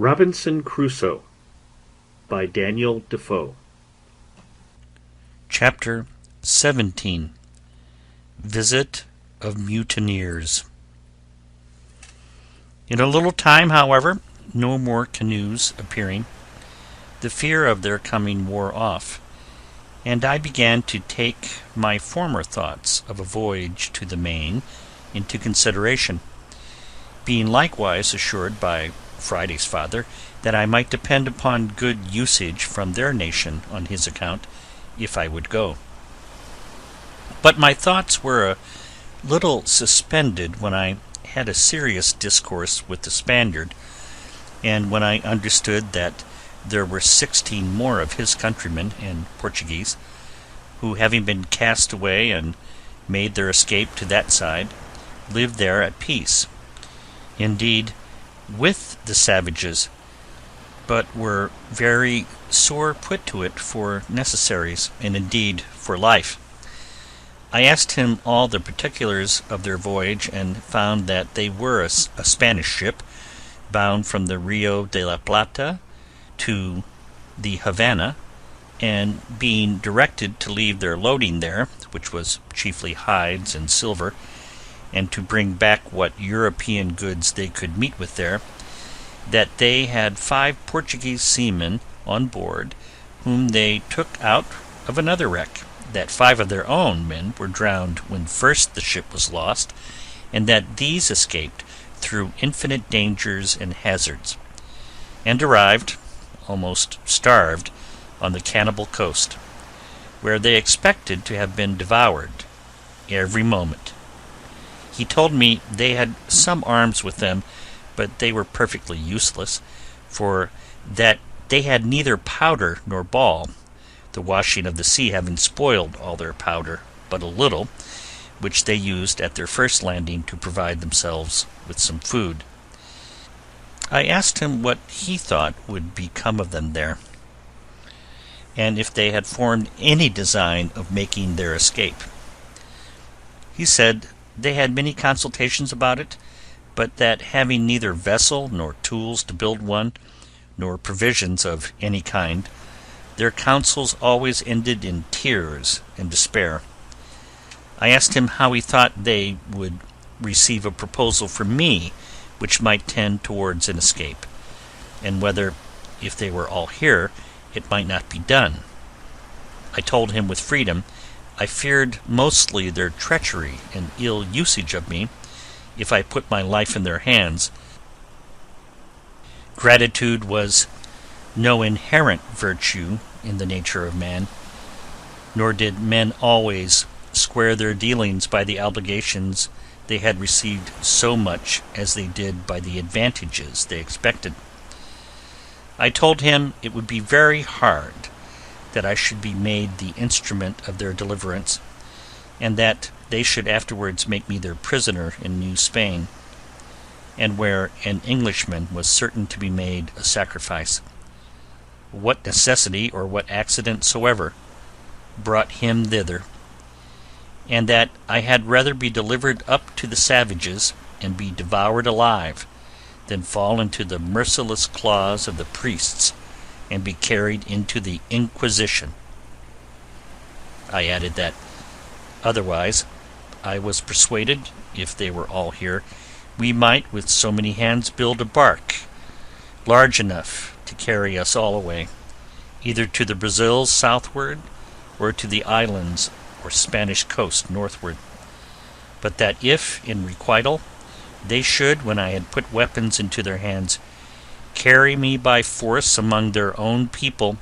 Robinson Crusoe by Daniel Defoe. Chapter 17. Visit of Mutineers. In a little time, however, no more canoes appearing, the fear of their coming wore off, and I began to take my former thoughts of a voyage to the Main into consideration, being likewise assured by Friday's father that I might depend upon good usage from their nation on his account, if I would go. But my thoughts were a little suspended when I had a serious discourse with the Spaniard, and when I understood that there were 16 more of his countrymen and Portuguese, who, having been cast away and made their escape to that side, lived there at peace, indeed with the savages, but were very sore put to it for necessaries, and indeed for life. I asked him all the particulars of their voyage, and found that they were a Spanish ship, bound from the Rio de la Plata to the Havana, and being directed to leave their loading there, which was chiefly hides and silver, and to bring back what European goods they could meet with there, that they had 5 Portuguese seamen on board, whom they took out of another wreck, that 5 of their own men were drowned when first the ship was lost, and that these escaped through infinite dangers and hazards, and arrived, almost starved, on the cannibal coast, where they expected to have been devoured every moment. He told me they had some arms with them, but they were perfectly useless, for that they had neither powder nor ball, the washing of the sea having spoiled all their powder but a little, which they used at their first landing to provide themselves with some food. I asked him what he thought would become of them there, and if they had formed any design of making their escape. He said they had many consultations about it, but that having neither vessel nor tools to build one, nor provisions of any kind, their counsels always ended in tears and despair. I asked him how he thought they would receive a proposal from me which might tend towards an escape, and whether, if they were all here, it might not be done. I told him with freedom I feared mostly their treachery and ill usage of me, if I put my life in their hands. Gratitude was no inherent virtue in the nature of man, nor did men always square their dealings by the obligations they had received so much as they did by the advantages they expected. I told him it would be very hard that I should be made the instrument of their deliverance, and that they should afterwards make me their prisoner in New Spain, and where an Englishman was certain to be made a sacrifice, what necessity or what accident soever brought him thither, and that I had rather be delivered up to the savages and be devoured alive than fall into the merciless claws of the priests and be carried into the Inquisition. I added that otherwise I was persuaded, if they were all here, we might with so many hands build a bark large enough to carry us all away, either to the Brazils southward, or to the islands or Spanish coast northward, but that if, in requital, they should, when I had put weapons into their hands, carry me by force among their own people,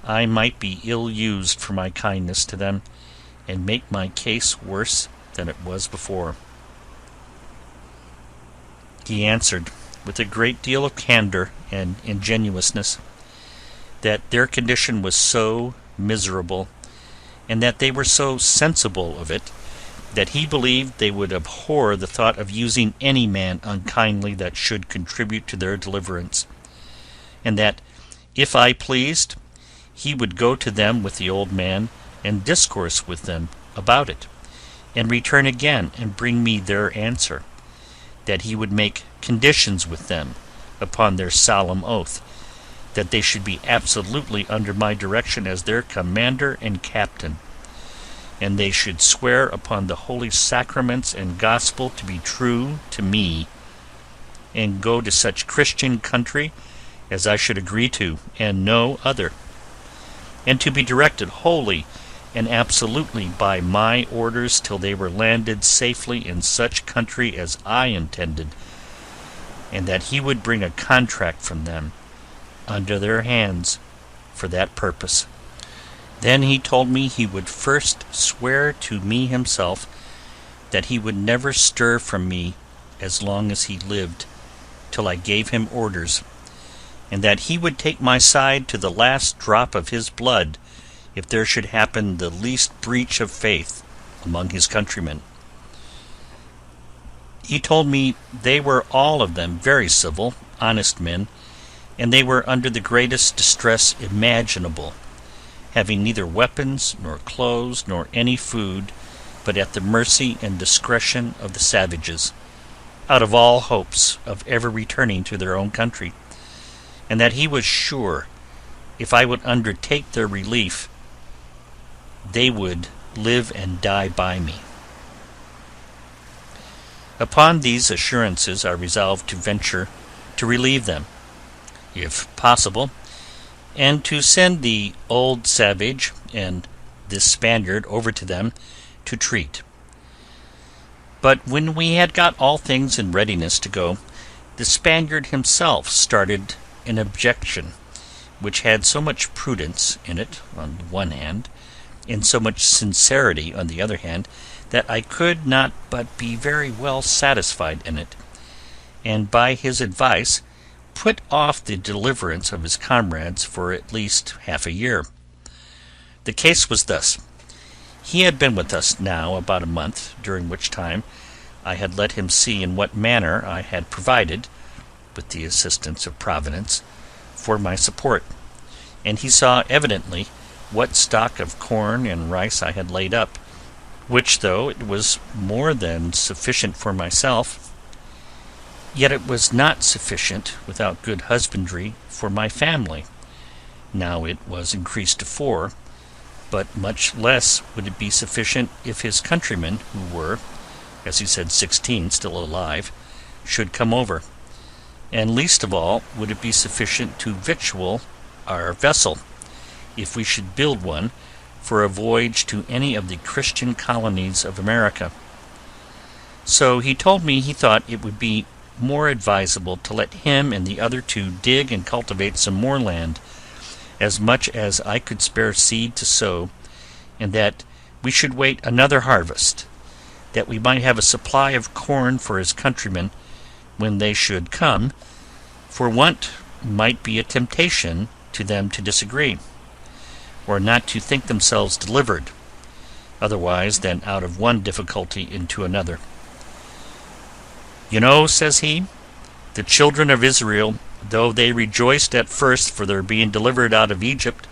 I might be ill used for my kindness to them, and make my case worse than it was before. He answered, with a great deal of candour and ingenuousness, that their condition was so miserable, and that they were so sensible of it, that he believed they would abhor the thought of using any man unkindly that should contribute to their deliverance, and that, if I pleased, he would go to them with the old man, and discourse with them about it, and return again and bring me their answer, that he would make conditions with them, upon their solemn oath, that they should be absolutely under my direction as their commander and captain, and they should swear upon the holy sacraments and gospel to be true to me, and go to such Christian country as I should agree to, and no other, and to be directed wholly and absolutely by my orders till they were landed safely in such country as I intended, and that he would bring a contract from them under their hands for that purpose. Then he told me he would first swear to me himself that he would never stir from me as long as he lived, till I gave him orders, and that he would take my side to the last drop of his blood if there should happen the least breach of faith among his countrymen. He told me they were all of them very civil, honest men, and they were under the greatest distress imaginable, having neither weapons, nor clothes, nor any food, but at the mercy and discretion of the savages, out of all hopes of ever returning to their own country, and that he was sure, if I would undertake their relief, they would live and die by me. Upon these assurances I resolved to venture to relieve them, if possible, and to send the old savage and this Spaniard over to them to treat. But when we had got all things in readiness to go, the Spaniard himself started an objection, which had so much prudence in it on the one hand, and so much sincerity on the other hand, that I could not but be very well satisfied in it, and by his advice put off the deliverance of his comrades for at least half a year. The case was thus. He had been with us now about a month, during which time I had let him see in what manner I had provided, with the assistance of Providence, for my support, and he saw evidently what stock of corn and rice I had laid up, which, though it was more than sufficient for myself, yet it was not sufficient, without good husbandry, for my family. Now it was increased to 4, but much less would it be sufficient if his countrymen, who were, as he said, 16 still alive, should come over, and least of all would it be sufficient to victual our vessel, if we should build one, for a voyage to any of the Christian colonies of America. So he told me he thought it would be more advisable to let him and the other 2 dig and cultivate some more land, as much as I could spare seed to sow, and that we should wait another harvest, that we might have a supply of corn for his countrymen when they should come, for want might be a temptation to them to disagree, or not to think themselves delivered, otherwise than out of one difficulty into another. You know, says he, the children of Israel, though they rejoiced at first for their being delivered out of Egypt,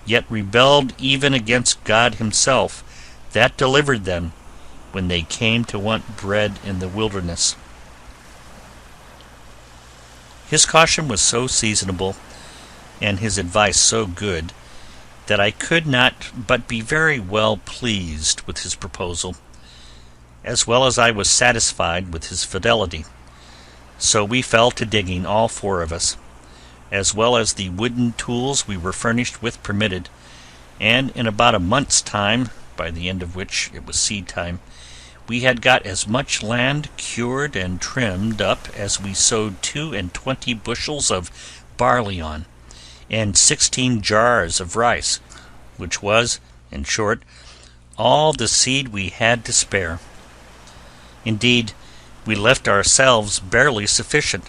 yet rebelled even against God himself, that delivered them, when they came to want bread in the wilderness. His caution was so seasonable, and his advice so good, that I could not but be very well pleased with his proposal, as well as I was satisfied with his fidelity. So we fell to digging, all 4 of us, as well as the wooden tools we were furnished with permitted, and in about a month's time, by the end of which it was seed time, we had got as much land cured and trimmed up as we sowed 22 bushels of barley on, and 16 jars of rice, which was, in short, all the seed we had to spare. Indeed, we left ourselves barely sufficient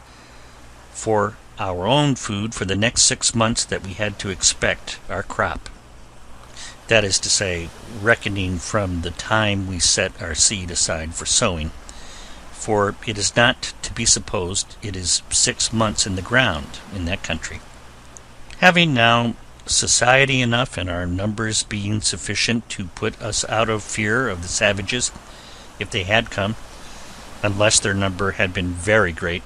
for our own food for the next 6 months that we had to expect our crop. That is to say, reckoning from the time we set our seed aside for sowing, for it is not to be supposed it is 6 months in the ground in that country. Having now society enough, and our numbers being sufficient to put us out of fear of the savages, if they had come, unless their number had been very great,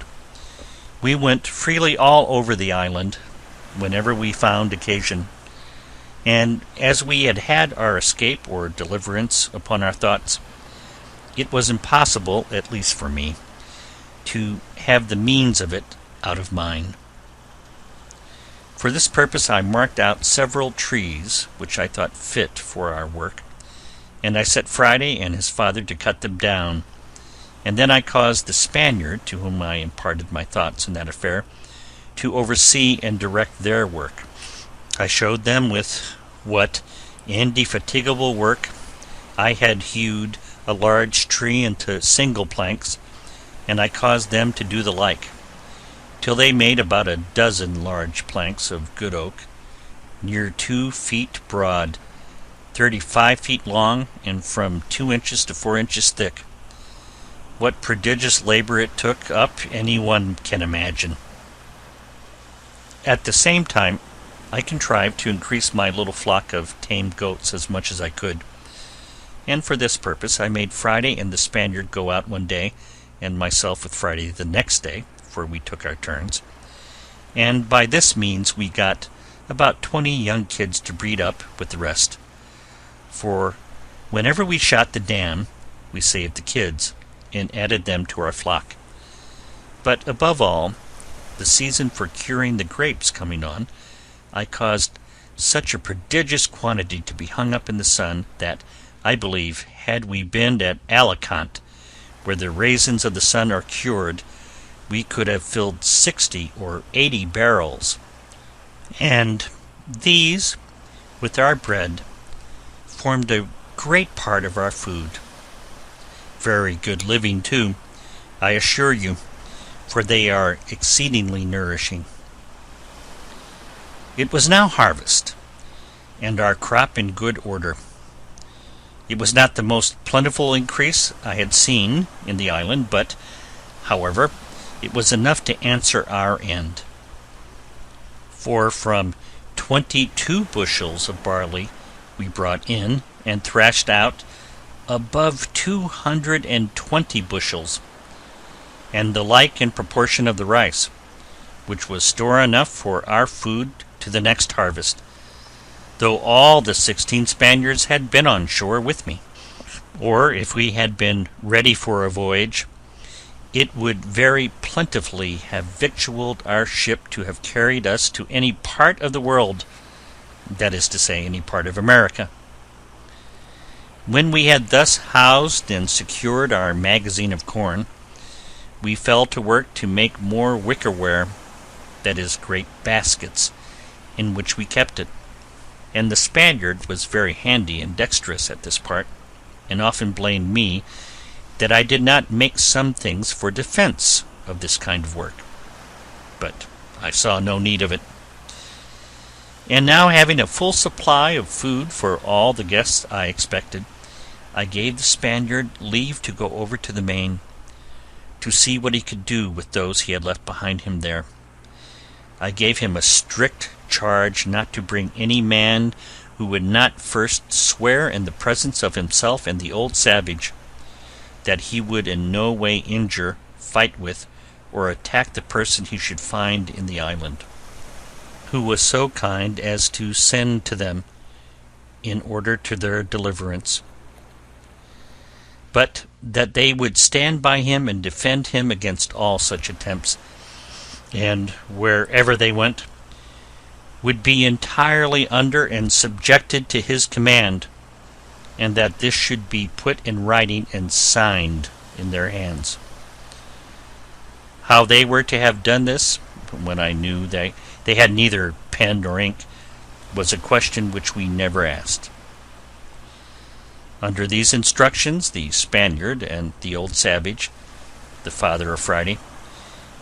We went freely all over the island whenever we found occasion, and as we had had our escape or deliverance upon our thoughts, it was impossible, at least for me, to have the means of it out of mine. For this purpose I marked out several trees which I thought fit for our work, and I set Friday and his father to cut them down, and then I caused the Spaniard, to whom I imparted my thoughts in that affair, to oversee and direct their work. I showed them with what indefatigable work I had hewed a large tree into single planks, and I caused them to do the like, till they made about a dozen large planks of good oak, near 2 feet broad, 35 feet long, and from 2 inches to 4 inches thick. What prodigious labor it took up any one can imagine. At the same time, I contrived to increase my little flock of tame goats as much as I could, and for this purpose I made Friday and the Spaniard go out one day, and myself with Friday the next day, for we took our turns, and by this means we got about 20 young kids to breed up with the rest, for whenever we shot the dam we saved the kids, and added them to our flock. But above all, the season for curing the grapes coming on, I caused such a prodigious quantity to be hung up in the sun, that, I believe, had we been at Alicant, where the raisins of the sun are cured, we could have filled 60 or 80 barrels. And these, with our bread, formed a great part of our food. Very good living, too, I assure you, for they are exceedingly nourishing. It was now harvest, and our crop in good order. It was not the most plentiful increase I had seen in the island, but, however, it was enough to answer our end. For from 22 bushels of barley we brought in and thrashed out above 220 bushels, and the like in proportion of the rice, which was store enough for our food to the next harvest, though all the 16 Spaniards had been on shore with me. Or if we had been ready for a voyage, it would very plentifully have victualled our ship to have carried us to any part of the world, that is to say, any part of America. When we had thus housed and secured our magazine of corn, we fell to work to make more wickerware, that is, great baskets, in which we kept it, and the Spaniard was very handy and dexterous at this part, and often blamed me that I did not make some things for defence of this kind of work, but I saw no need of it. And now, having a full supply of food for all the guests I expected, I gave the Spaniard leave to go over to the main, to see what he could do with those he had left behind him there. I gave him a strict charge not to bring any man who would not first swear in the presence of himself and the old savage that he would in no way injure, fight with, or attack the person he should find in the island, who was so kind as to send to them in order to their deliverance, but that they would stand by him and defend him against all such attempts, and wherever they went, would be entirely under and subjected to his command, and that this should be put in writing and signed in their hands. How they were to have done this, when I knew they had neither pen nor ink, was a question which we never asked. Under these instructions, the Spaniard and the old savage, the father of Friday,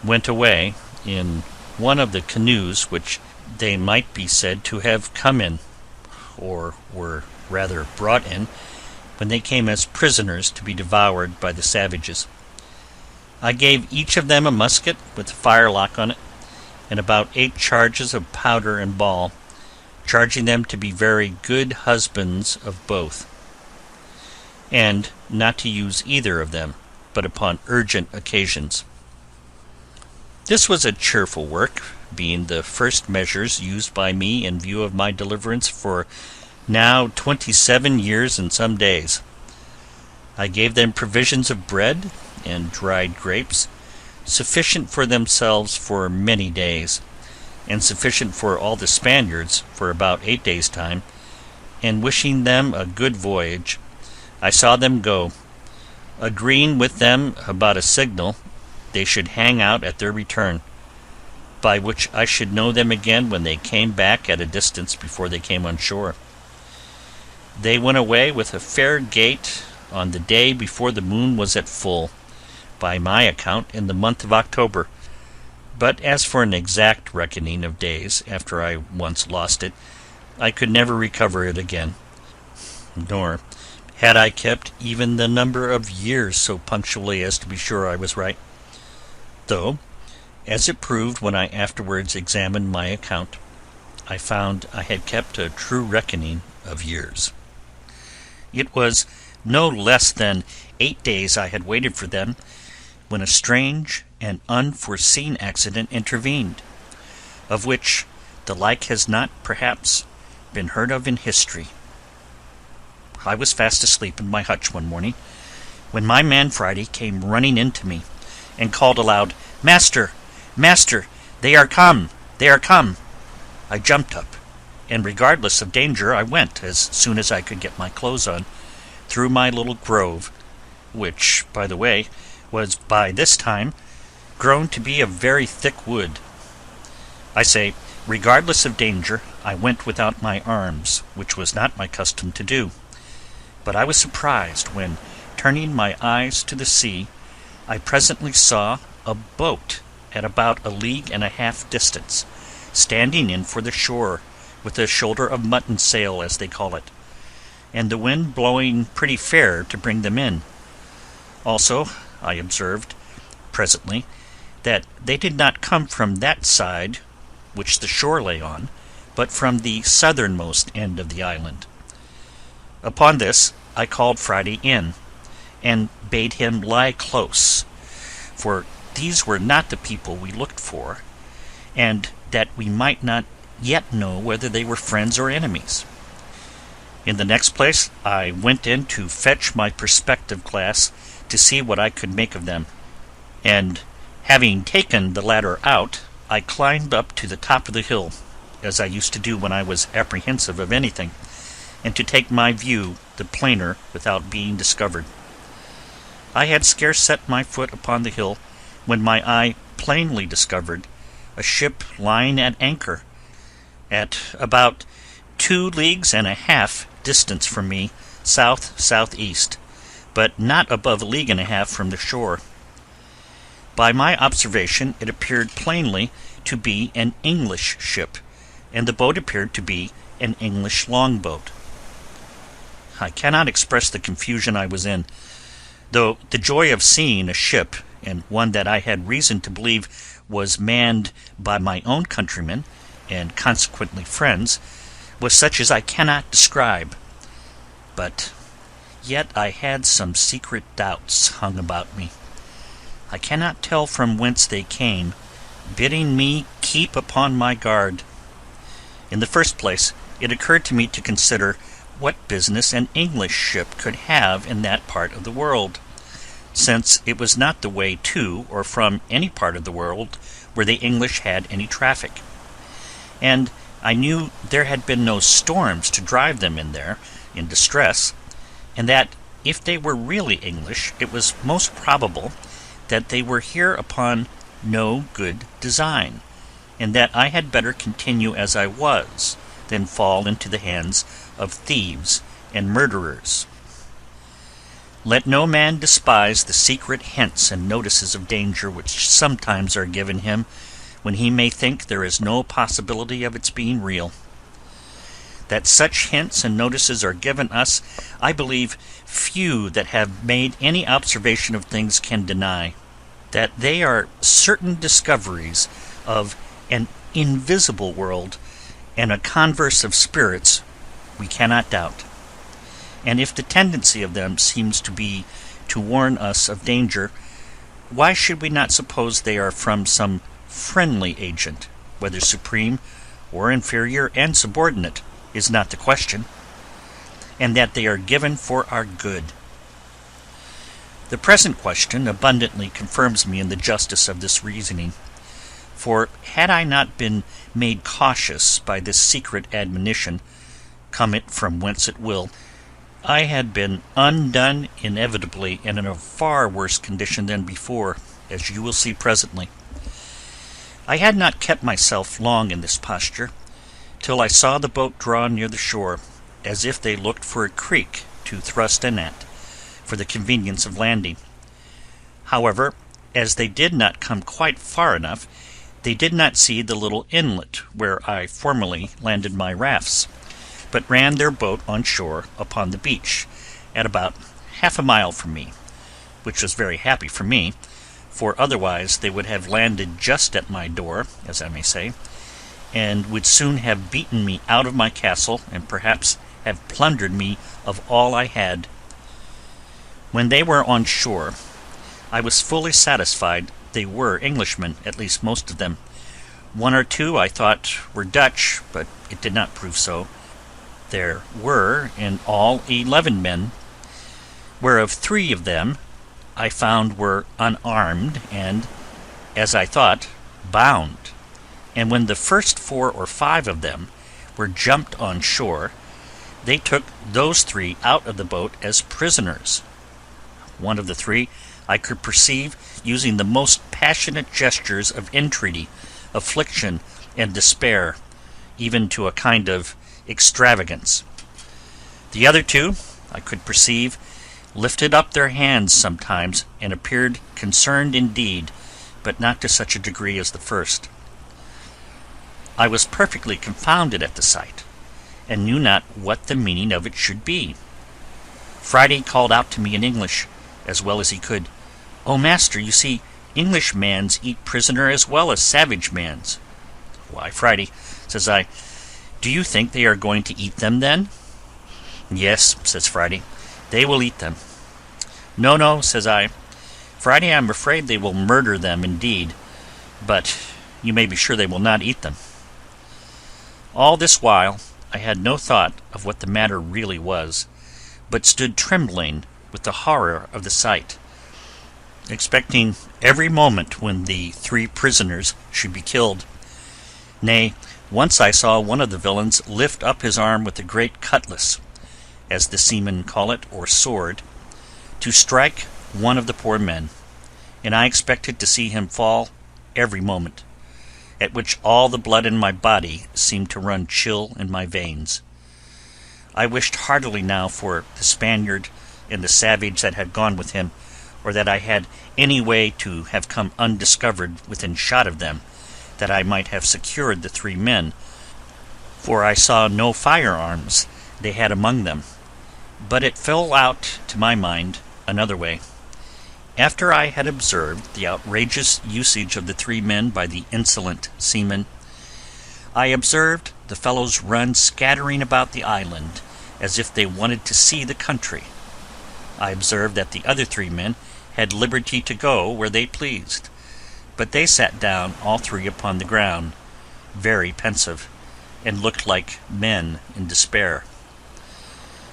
went away in one of the canoes which they might be said to have come in, or were rather brought in, when they came as prisoners to be devoured by the savages. I gave each of them a musket with a firelock on it, and about 8 charges of powder and ball, charging them to be very good husbands of both, and not to use either of them but upon urgent occasions. This was a cheerful work, being the first measures used by me in view of my deliverance for now 27 years and some days. I gave them provisions of bread and dried grapes, sufficient for themselves for many days, and sufficient for all the Spaniards for about 8 days' time, and wishing them a good voyage, I saw them go, agreeing with them about a signal they should hang out at their return, by which I should know them again when they came back at a distance before they came on shore. They went away with a fair gait on the day before the moon was at full, by my account in the month of October, but as for an exact reckoning of days after I once lost it, I could never recover it again, nor had I kept even the number of years so punctually as to be sure I was right, though, as it proved when I afterwards examined my account, I found I had kept a true reckoning of years. It was no less than 8 days I had waited for them, when a strange and unforeseen accident intervened, of which the like has not, perhaps, been heard of in history. I was fast asleep in my hutch one morning, when my man Friday came running in to me, and called aloud, "Master, master, they are come, they are come!" I jumped up, and regardless of danger I went, as soon as I could get my clothes on, through my little grove, which, by the way, was by this time grown to be a very thick wood. I say, regardless of danger, I went without my arms, which was not my custom to do. But I was surprised when, turning my eyes to the sea, I presently saw a boat at about 1.5 leagues distance, standing in for the shore, with a shoulder of mutton sail, as they call it, and the wind blowing pretty fair to bring them in. Also, I observed, presently, that they did not come from that side which the shore lay on, but from the southernmost end of the island. Upon this I called Friday in, and bade him lie close, for these were not the people we looked for, and that we might not yet know whether they were friends or enemies. In the next place I went in to fetch my perspective glass to see what I could make of them, and having taken the ladder out, I climbed up to the top of the hill, as I used to do when I was apprehensive of anything, and to take my view the plainer without being discovered. I had scarce set my foot upon the hill when my eye plainly discovered a ship lying at anchor, at about 2.5 leagues distance from me, south-southeast, but not above 1.5 leagues from the shore. By my observation it appeared plainly to be an English ship, and the boat appeared to be an English longboat. I cannot express the confusion I was in, though the joy of seeing a ship, and one that I had reason to believe was manned by my own countrymen, and consequently friends, was such as I cannot describe. But yet I had some secret doubts hung about me. I cannot tell from whence they came, bidding me keep upon my guard. In the first place, it occurred to me to consider what business an English ship could have in that part of the world, since it was not the way to or from any part of the world where the English had any traffic, and I knew there had been no storms to drive them in there in distress, and that if they were really English, it was most probable that they were here upon no good design, and that I had better continue as I was than fall into the hands of thieves and murderers. Let no man despise the secret hints and notices of danger which sometimes are given him when he may think there is no possibility of its being real. That such hints and notices are given us, I believe few that have made any observation of things can deny. That they are certain discoveries of an invisible world and a converse of spirits, we cannot doubt. And if the tendency of them seems to be to warn us of danger, why should we not suppose they are from some friendly agent, whether supreme or inferior and subordinate is not the question, and that they are given for our good. The present question abundantly confirms me in the justice of this reasoning, for had I not been made cautious by this secret admonition, come it from whence it will, I had been undone inevitably and in a far worse condition than before, as you will see presently. I had not kept myself long in this posture, till I saw the boat draw near the shore, as if they looked for a creek to thrust in at, for the convenience of landing. However, as they did not come quite far enough, they did not see the little inlet where I formerly landed my rafts, but ran their boat on shore upon the beach, at about half a mile from me, which was very happy for me, for otherwise they would have landed just at my door, as I may say, and would soon have beaten me out of my castle, and perhaps have plundered me of all I had. When they were on shore, I was fully satisfied they were Englishmen, at least most of them. One or two I thought were Dutch, but it did not prove so. There were in all 11 men, whereof 3 of them I found were unarmed and, as I thought, bound. And when the first 4 or 5 of them were jumped on shore, they took those 3 out of the boat as prisoners. One of the 3 I could perceive using the most passionate gestures of entreaty, affliction, and despair, even to a kind of extravagance. The other 2 I could perceive lifted up their hands sometimes, and appeared concerned indeed, but not to such a degree as the first. I was perfectly confounded at the sight, and knew not what the meaning of it should be. Friday called out to me in English, as well as he could, "O master, you see, English mans eat prisoner as well as savage mans." "Why, Friday," says I, "do you think they are going to eat them then?" "Yes," says Friday, "they will eat them." "No, no," says I, "Friday, I am afraid they will murder them indeed, but you may be sure they will not eat them." All this while I had no thought of what the matter really was, but stood trembling with the horror of the sight, expecting every moment when the 3 prisoners should be killed. Nay, once I saw one of the villains lift up his arm with a great cutlass, as the seamen call it, or sword, to strike one of the poor men, and I expected to see him fall every moment, at which all the blood in my body seemed to run chill in my veins. I wished heartily now for the Spaniard and the savage that had gone with him, or that I had any way to have come undiscovered within shot of them, that I might have secured the 3 men, for I saw no firearms they had among them. But it fell out to my mind another way. After I had observed the outrageous usage of the 3 men by the insolent seamen, I observed the fellows run scattering about the island, as if they wanted to see the country. I observed that the other 3 men had liberty to go where they pleased, but they sat down all 3 upon the ground, very pensive, and looked like men in despair.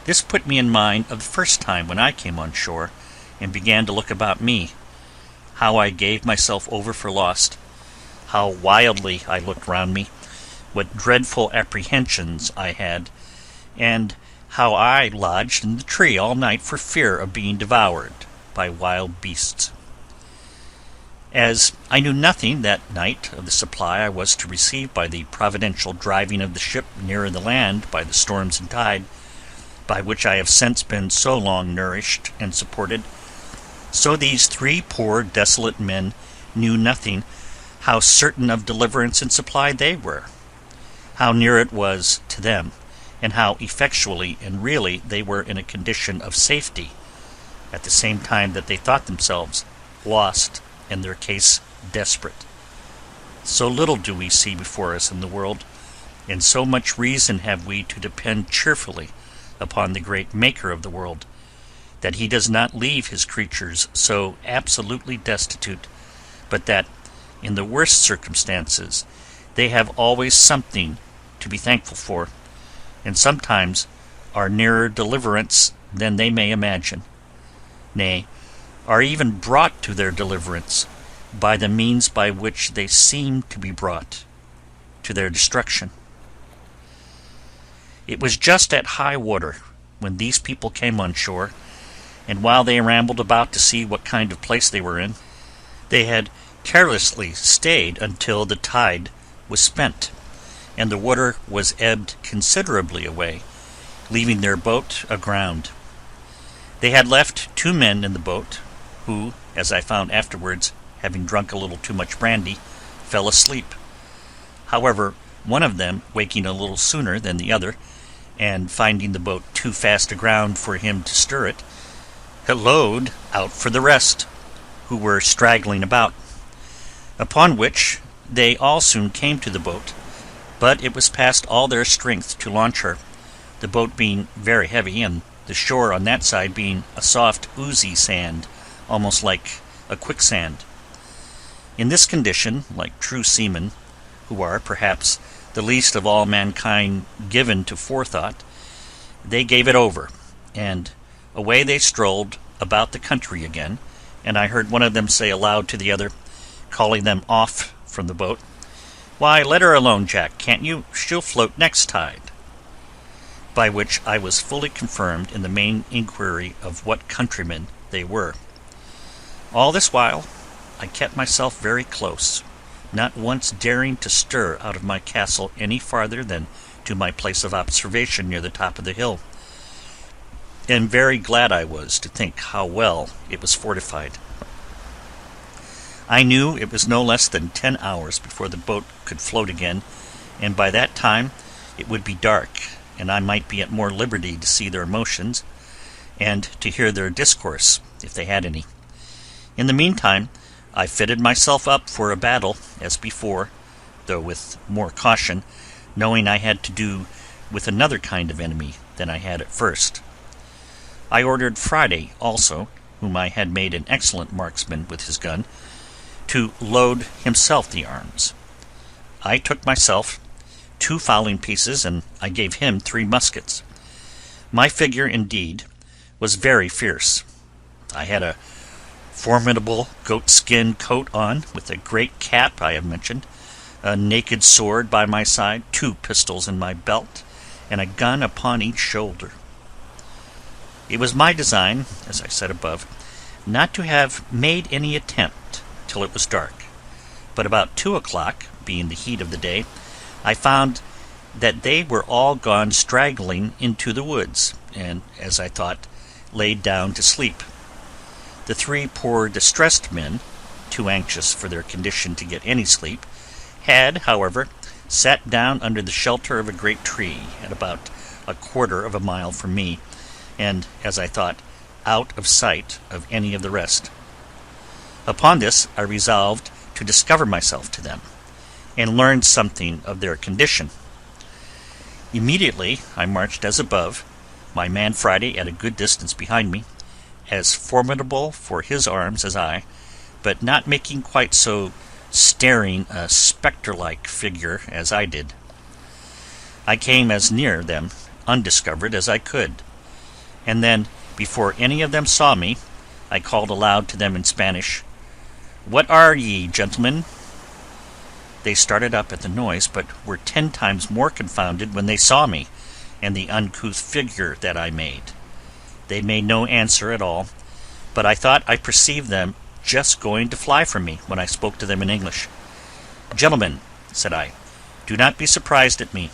This put me in mind of the first time when I came on shore, and began to look about me, how I gave myself over for lost, how wildly I looked round me, what dreadful apprehensions I had, and how I lodged in the tree all night for fear of being devoured by wild beasts. As I knew nothing that night of the supply I was to receive by the providential driving of the ship nearer the land by the storms and tide, by which I have since been so long nourished and supported, so these 3 poor desolate men knew nothing how certain of deliverance and supply they were, how near it was to them, and how effectually and really they were in a condition of safety, at the same time that they thought themselves lost and their case desperate. So little do we see before us in the world, and so much reason have we to depend cheerfully upon the great Maker of the world, that he does not leave his creatures so absolutely destitute, but that, in the worst circumstances, they have always something to be thankful for, and sometimes are nearer deliverance than they may imagine, nay, are even brought to their deliverance by the means by which they seem to be brought to their destruction. It was just at high water when these people came on shore, and while they rambled about to see what kind of place they were in, they had carelessly stayed until the tide was spent, and the water was ebbed considerably away, leaving their boat aground. They had left 2 men in the boat, who, as I found afterwards, having drunk a little too much brandy, fell asleep. However, one of them, waking a little sooner than the other, and finding the boat too fast aground for him to stir it, hallooed out for the rest, who were straggling about. Upon which they all soon came to the boat, but it was past all their strength to launch her, the boat being very heavy, and the shore on that side being a soft oozy sand, almost like a quicksand. In this condition, like true seamen, who are, perhaps, the least of all mankind given to forethought, they gave it over, and away they strolled about the country again, and I heard one of them say aloud to the other, calling them off from the boat, "Why, let her alone, Jack, can't you? She'll float next tide." By which I was fully confirmed in the main inquiry of what countrymen they were. All this while I kept myself very close, not once daring to stir out of my castle any farther than to my place of observation near the top of the hill, and very glad I was to think how well it was fortified. I knew it was no less than 10 hours before the boat could float again, and by that time it would be dark, and I might be at more liberty to see their motions, and to hear their discourse, if they had any. In the meantime, I fitted myself up for a battle, as before, though with more caution, knowing I had to do with another kind of enemy than I had at first. I ordered Friday also, whom I had made an excellent marksman with his gun, to load himself the arms. I took myself 2 fowling pieces, and I gave him 3 muskets. My figure, indeed, was very fierce. I had a formidable goat-skin coat on, with a great cap I have mentioned, a naked sword by my side, 2 pistols in my belt, and a gun upon each shoulder. It was my design, as I said above, not to have made any attempt till it was dark, but about 2 o'clock, being the heat of the day, I found that they were all gone straggling into the woods, and, as I thought, laid down to sleep. The 3 poor distressed men, too anxious for their condition to get any sleep, had, however, sat down under the shelter of a great tree, at about 1/4 of a mile from me, and, as I thought, out of sight of any of the rest. Upon this I resolved to discover myself to them, and learn something of their condition. Immediately I marched as above, my man Friday at a good distance behind me, as formidable for his arms as I, but not making quite so staring a spectre-like figure as I did. I came as near them, undiscovered, as I could, and then, before any of them saw me, I called aloud to them in Spanish, "What are ye, gentlemen?" They started up at the noise, but were 10 times more confounded when they saw me, and the uncouth figure that I made. They made no answer at all, but I thought I perceived them just going to fly from me when I spoke to them in English. "Gentlemen," said I, "do not be surprised at me.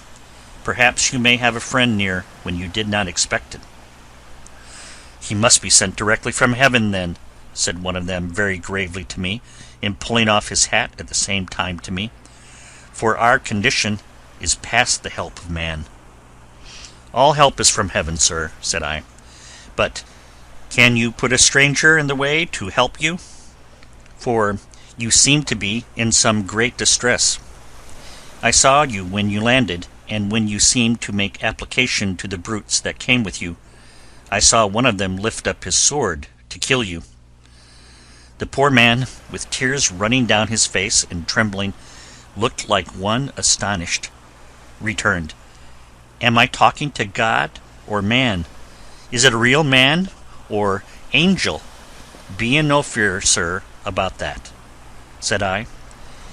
Perhaps you may have a friend near when you did not expect it." "He must be sent directly from heaven, then," said one of them very gravely to me, and pulling off his hat at the same time to me, "for our condition is past the help of man." "All help is from heaven, sir," said I. "But can you put a stranger in the way to help you? For you seem to be in some great distress. I saw you when you landed, and when you seemed to make application to the brutes that came with you, I saw one of them lift up his sword to kill you." The poor man, with tears running down his face and trembling, looked like one astonished, returned, "Am I talking to God or man? Is it a real man or angel? Be in no fear, sir, about that." Said I,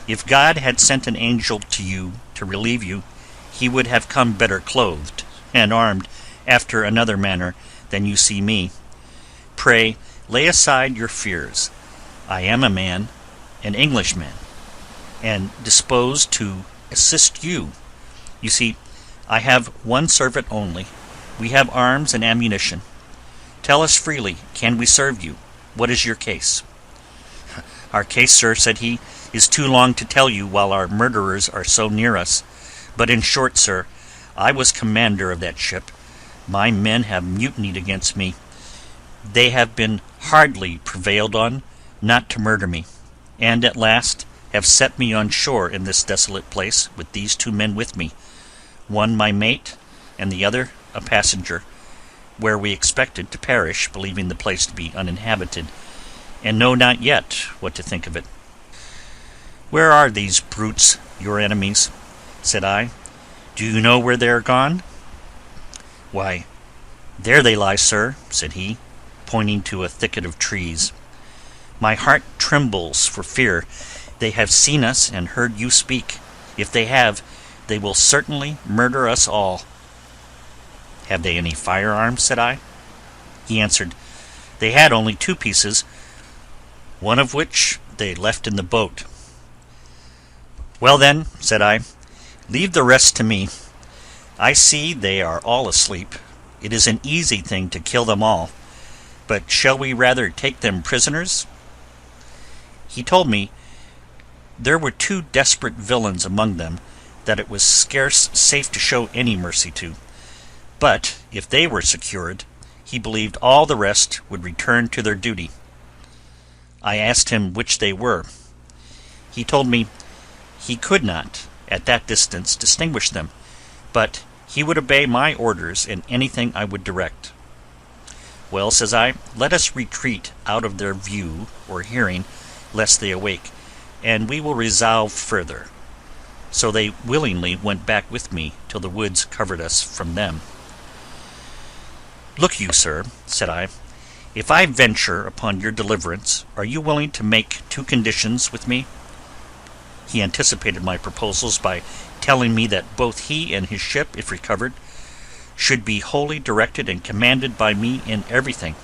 "If God had sent an angel to you to relieve you, he would have come better clothed and armed after another manner than you see me. Pray lay aside your fears. I am a man, an Englishman, and disposed to assist you. You see, I have one servant only. We have arms and ammunition. Tell us freely, can we serve you? What is your case?" "Our case, sir," said he, "is too long to tell you while our murderers are so near us. But in short, sir, I was commander of that ship. My men have mutinied against me. They have been hardly prevailed on not to murder me, and at last have set me on shore in this desolate place with these 2 men with me, one my mate and the other a passenger, where we expected to perish, believing the place to be uninhabited, and know not yet what to think of it." "Where are these brutes, your enemies?" said I. "Do you know where they are gone?" "Why, there they lie, sir," said he, pointing to a thicket of trees. "My heart trembles for fear. They have seen us and heard you speak. If they have, they will certainly murder us all." "Have they any firearms?" said I. He answered, "They had only 2 pieces, one of which they left in the boat." "Well then," said I, "leave the rest to me. I see they are all asleep. It is an easy thing to kill them all, but shall we rather take them prisoners?" He told me there were 2 desperate villains among them that it was scarce safe to show any mercy to, but if they were secured, he believed all the rest would return to their duty. I asked him which they were. He told me he could not, at that distance, distinguish them, but he would obey my orders in anything I would direct. "Well," says I, "let us retreat out of their view or hearing, lest they awake, and we will resolve further." So they willingly went back with me till the woods covered us from them. "Look you, sir," said I, "if I venture upon your deliverance, are you willing to make 2 conditions with me?" He anticipated my proposals by telling me that both he and his ship, if recovered, should be wholly directed and commanded by me in everything,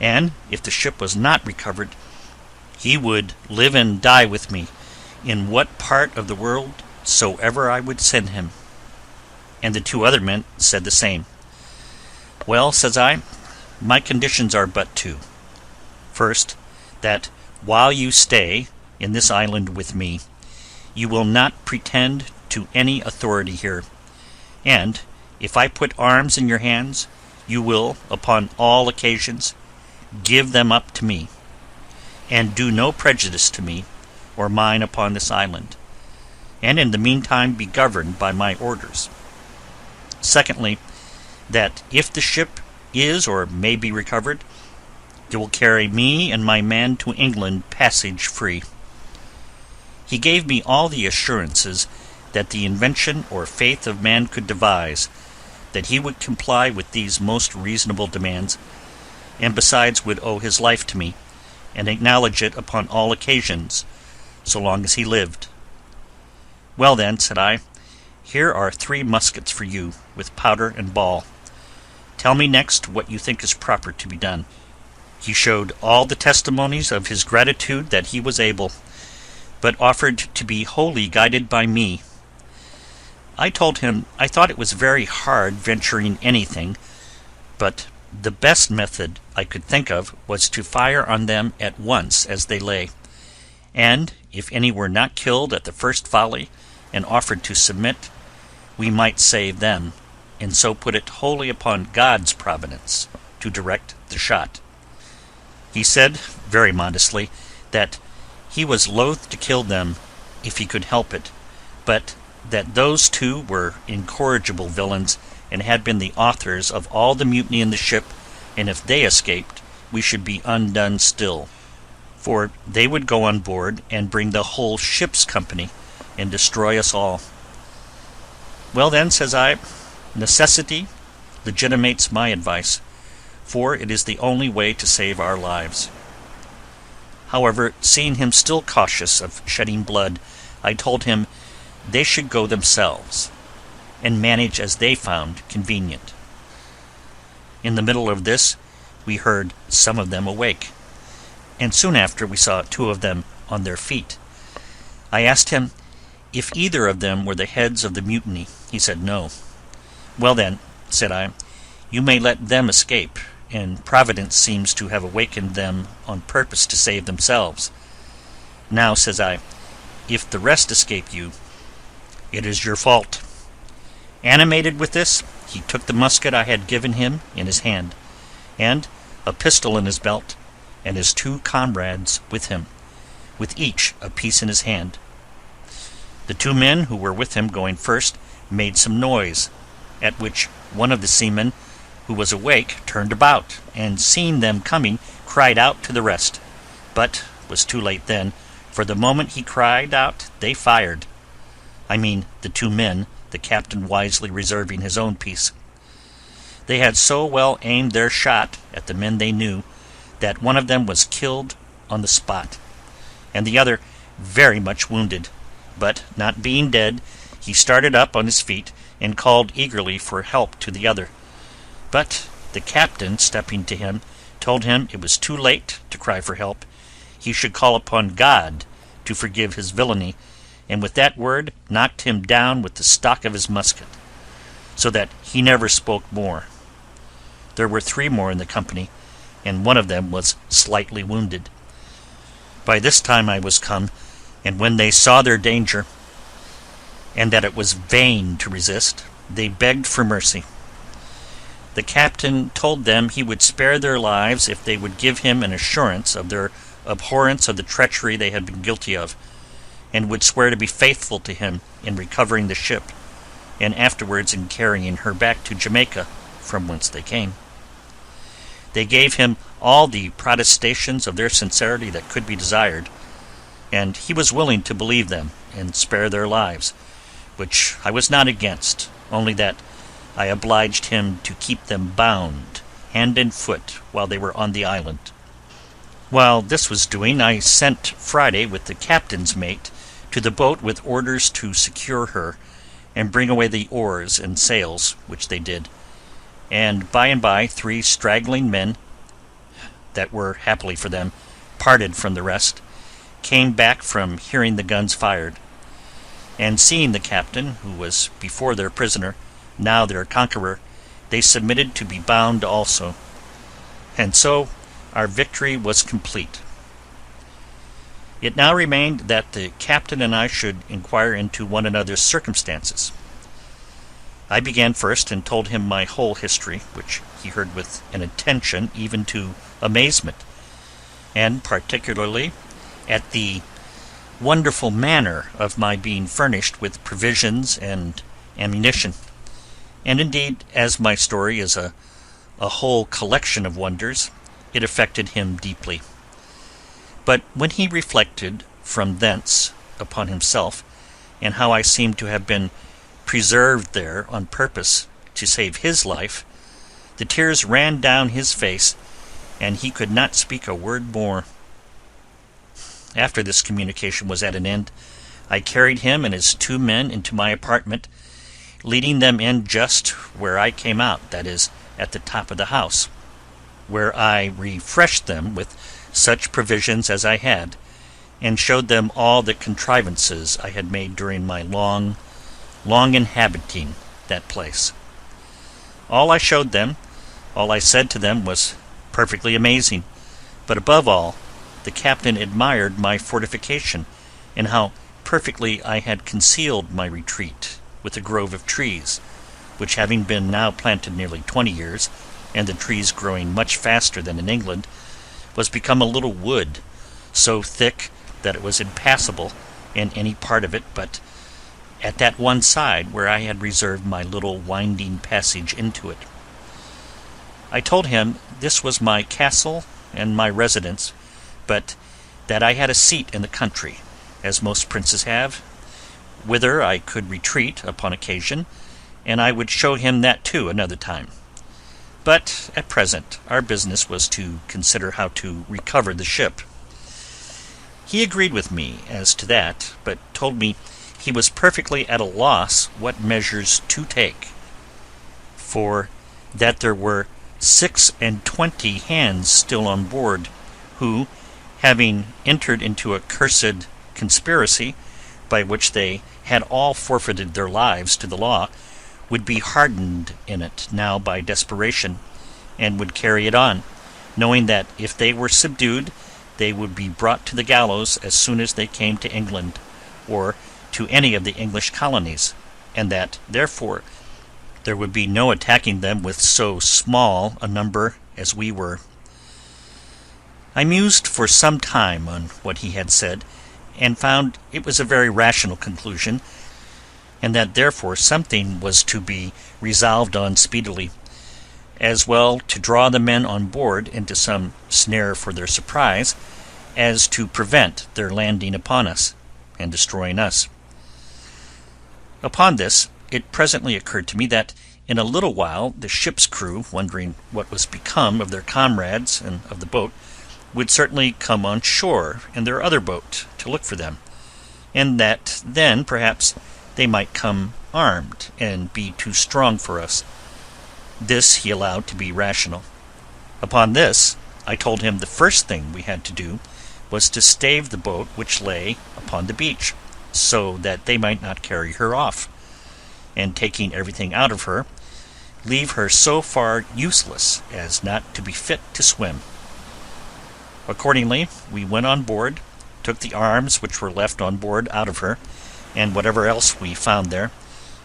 and if the ship was not recovered, he would live and die with me in what part of the world soever I would send him. And the 2 other men said the same. "Well," says I, "my conditions are but 2. First, that while you stay in this island with me, you will not pretend to any authority here, and if I put arms in your hands, you will, upon all occasions, give them up to me, and do no prejudice to me or mine upon this island, and in the meantime be governed by my orders. Secondly, that if the ship is or may be recovered, you will carry me and my man to England passage free." He gave me all the assurances that the invention or faith of man could devise, that he would comply with these most reasonable demands, and besides would owe his life to me, and acknowledge it upon all occasions, so long as he lived. "Well then," said I, "here are 3 muskets for you, with powder and ball. Tell me next what you think is proper to be done." He showed all the testimonies of his gratitude that he was able, but offered to be wholly guided by me. I told him I thought it was very hard venturing anything, but the best method I could think of was to fire on them at once as they lay, and if any were not killed at the first volley and offered to submit, we might save them, and so put it wholly upon God's providence to direct the shot. He said, very modestly, that he was loath to kill them if he could help it, but that those 2 were incorrigible villains, and had been the authors of all the mutiny in the ship, and if they escaped, we should be undone still. for they would go on board and bring the whole ship's company and destroy us all. Well then, says I, necessity legitimates my advice, for it is the only way to save our lives. However, seeing him still cautious of shedding blood, I told him they should go themselves, and manage as they found convenient. In the middle of this, we heard some of them awake, and soon after we saw 2 of them on their feet. I asked him if either of them were the heads of the mutiny. He said no. Well then, said I, you may let them escape, and Providence seems to have awakened them on purpose to save themselves. Now, says I, if the rest escape you, it is your fault. Animated with this, he took the musket I had given him in his hand, and a pistol in his belt, and his 2 comrades with him, with each a piece in his hand. The 2 men who were with him going first made some noise, at which one of the seamen who was awake turned about, and seeing them coming, cried out to the rest, but was too late then, for the moment he cried out they fired. I mean the 2 men, the captain wisely reserving his own piece. They had so well aimed their shot at the men they knew, that one of them was killed on the spot, and the other very much wounded, but not being dead, he started up on his feet, and called eagerly for help to the other. But the captain, stepping to him, told him it was too late to cry for help. He should call upon God to forgive his villainy, and with that word knocked him down with the stock of his musket, so that he never spoke more. There were 3 more in the company, and one of them was slightly wounded. By this time I was come, and when they saw their danger, and that it was vain to resist, they begged for mercy. The captain told them he would spare their lives if they would give him an assurance of their abhorrence of the treachery they had been guilty of, and would swear to be faithful to him in recovering the ship, and afterwards in carrying her back to Jamaica, from whence they came. They gave him all the protestations of their sincerity that could be desired, and he was willing to believe them and spare their lives, which I was not against, only that I obliged him to keep them bound hand and foot while they were on the island. While this was doing, I sent Friday with the captain's mate to the boat with orders to secure her, and bring away the oars and sails, which they did, and by 3 straggling men, that were, happily for them, parted from the rest, came back from hearing the guns fired, and seeing the captain, who was before their prisoner, now their conqueror, they submitted to be bound also, and so our victory was complete. It now remained that the captain and I should inquire into one another's circumstances. I began first, and told him my whole history, which he heard with an attention even to amazement, and particularly at the wonderful manner of my being furnished with provisions and ammunition. And indeed, as my story is a whole collection of wonders, it affected him deeply. But when he reflected from thence upon himself, and how I seemed to have been preserved there on purpose to save his life, the tears ran down his face, and he could not speak a word more. After this communication was at an end, I carried him and his 2 men into my apartment, leading them in just where I came out, that is, at the top of the house, where I refreshed them with such provisions as I had, and showed them all the contrivances I had made during my long inhabiting that place. All I showed them, all I said to them, was perfectly amazing, but above all, the captain admired my fortification, and how perfectly I had concealed my retreat with a grove of trees, which having been now planted nearly 20 years, and the trees growing much faster than in England, was become a little wood, so thick that it was impassable in any part of it but at that one side where I had reserved my little winding passage into it. I told him this was my castle and my residence, but that I had a seat in the country, as most princes have, whither I could retreat upon occasion, and I would show him that too another time. But at present our business was to consider how to recover the ship. He agreed with me as to that, but told me he was perfectly at a loss what measures to take, for that there were 26 hands still on board, who, having entered into a cursed conspiracy, by which they had all forfeited their lives to the law, would be hardened in it now by desperation, and would carry it on, knowing that if they were subdued, they would be brought to the gallows as soon as they came to England, or to any of the English colonies, and that, therefore, there would be no attacking them with so small a number as we were. I mused for some time on what he had said, and found it was a very rational conclusion, and that therefore something was to be resolved on speedily, as well to draw the men on board into some snare for their surprise, as to prevent their landing upon us, and destroying us. Upon this, it presently occurred to me that in a little while the ship's crew, wondering what was become of their comrades and of the boat, would certainly come on shore in their other boat to look for them, and that then perhaps they might come armed and be too strong for us. This he allowed to be rational. Upon this I told him the first thing we had to do was to stave the boat which lay upon the beach, so that they might not carry her off, and taking everything out of her, leave her so far useless as not to be fit to swim. Accordingly we went on board, took the arms which were left on board out of her, and whatever else we found there,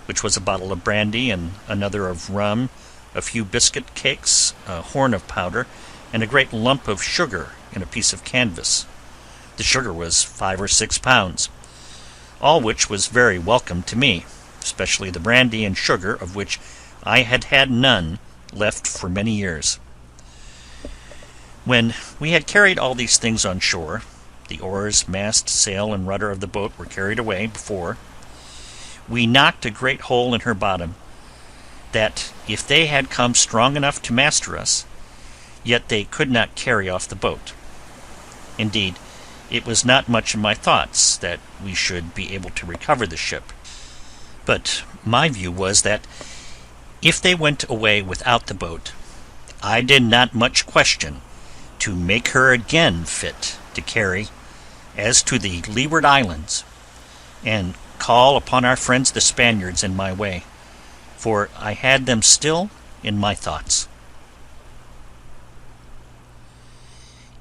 which was a bottle of brandy and another of rum, a few biscuit cakes, a horn of powder, and a great lump of sugar in a piece of canvas. The sugar was 5 or 6 pounds, all which was very welcome to me, especially the brandy and sugar, of which I had had none left for many years. When we had carried all these things on shore, the oars, mast, sail, and rudder of the boat were carried away before, we knocked a great hole in her bottom, that if they had come strong enough to master us, yet they could not carry off the boat. Indeed, it was not much in my thoughts that we should be able to recover the ship, but my view was that if they went away without the boat, I did not much question to make her again fit to carry as to the Leeward Islands, and call upon our friends the Spaniards in my way, for I had them still in my thoughts.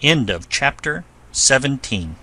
End of chapter 17.